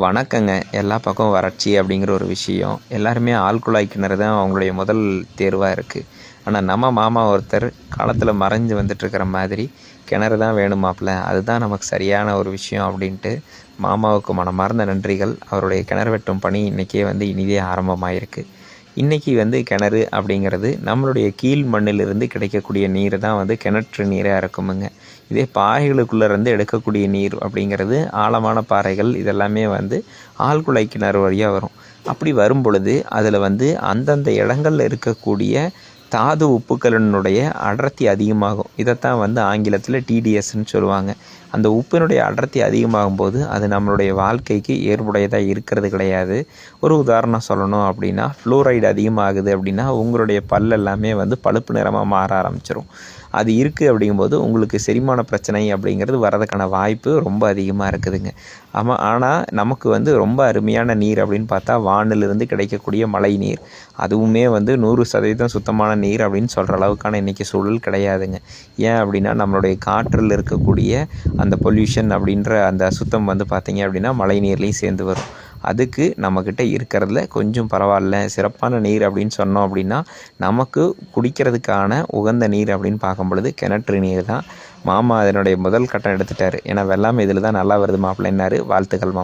வணக்கங்க. எல்லா பக்கம் வறட்சி அப்படிங்கிற ஒரு விஷயம். எல்லாருமே ஆழ்குழாய் கிணறு தான் அவங்களுடைய முதல் தேர்வா இருக்கு. ஆனா நம்ம மாமா ஒருத்தர் காலத்துல மறைஞ்சு வந்துட்டுருக்கிற மாதிரி, கிணறு தான் வேணும் மாப்ள. அதுதான் நமக்கு சரியான ஒரு விஷயம் அப்படின்ட்டு, மாமாவுக்கு மனமார்ந்த நன்றிகள். அவருடைய கிணறு வெட்டும் பணி இன்னைக்கே இனிதே ஆரம்பமாயிருக்கு. இன்னைக்கு கிணறு அப்படிங்கிறது நம்மளுடைய கீழ் மண்ணிலிருந்து கிடைக்கக்கூடிய நீர் தான் கிணற்று நீரா இருக்குமுங்க. இதே பாறைகளுக்குள்ள இருந்து எடுக்கக்கூடிய நீர் அப்படிங்கிறது ஆழமான பாறைகள் இதெல்லாமே ஆழ்குழாய் கிணறு வழியா வரும். அப்படி வரும் பொழுது அதில் அந்தந்த இடங்கள்ல இருக்கக்கூடிய தாது உப்புக்களினுடைய அடர்த்தி அதிகமாகும். இதைத்தான் ஆங்கிலத்தில் டிடிஎஸ்ன்னு சொல்லுவாங்க. அந்த உப்பினுடைய அடர்த்தி அதிகமாகும் போது அது நம்மளுடைய வாழ்க்கைக்கு ஏற்புடையதாக இருக்கிறது கிடையாது. ஒரு உதாரணம் சொல்லணும் அப்படின்னா, ஃப்ளோரைடு அதிகமாகுது அப்படின்னா உங்களுடைய பல் எல்லாமே பழுப்பு நிறமாக மாற ஆரம்பிச்சிடும். அது இருக்குது அப்படிங்கும்போது உங்களுக்கு செரிமான பிரச்சனை அப்படிங்கிறது வரதுக்கான வாய்ப்பு ரொம்ப அதிகமாக இருக்குதுங்க. ஆமாம். ஆனால் நமக்கு ரொம்ப அருமையான நீர் அப்படின்னு பார்த்தா வானிலிருந்து கிடைக்கக்கூடிய மழை நீர். அதுவுமே 100% சுத்தமான நீர் அப்படின்னு சொல்கிற அளவுக்கான இன்றைக்கி சூழல் கிடையாதுங்க. ஏன் அப்படின்னா நம்மளுடைய காற்றில் இருக்கக்கூடிய அந்த பொல்யூஷன் அப்படின்ற அந்த அசுத்தம் பார்த்திங்க அப்படின்னா மழை நீர்லேயும் சேர்ந்து வரும். அதுக்கு நம்மக்கிட்ட இருக்கிறதுல கொஞ்சம் பரவாயில்ல சிறப்பான நீர் அப்படின்னு சொன்னோம் அப்படின்னா, நமக்கு குடிக்கிறதுக்கான உகந்த நீர் அப்படின்னு பார்க்கும் பொழுது கிணற்று நீர் தான். மாமா அதனுடைய முதல் கட்டம் எடுத்துட்டார். ஏன்னா வெள்ளாமை இதில் தான் நல்லா வருது மாப்பிள்ளைன்னாரு. வாழ்த்துக்கள் மாமா.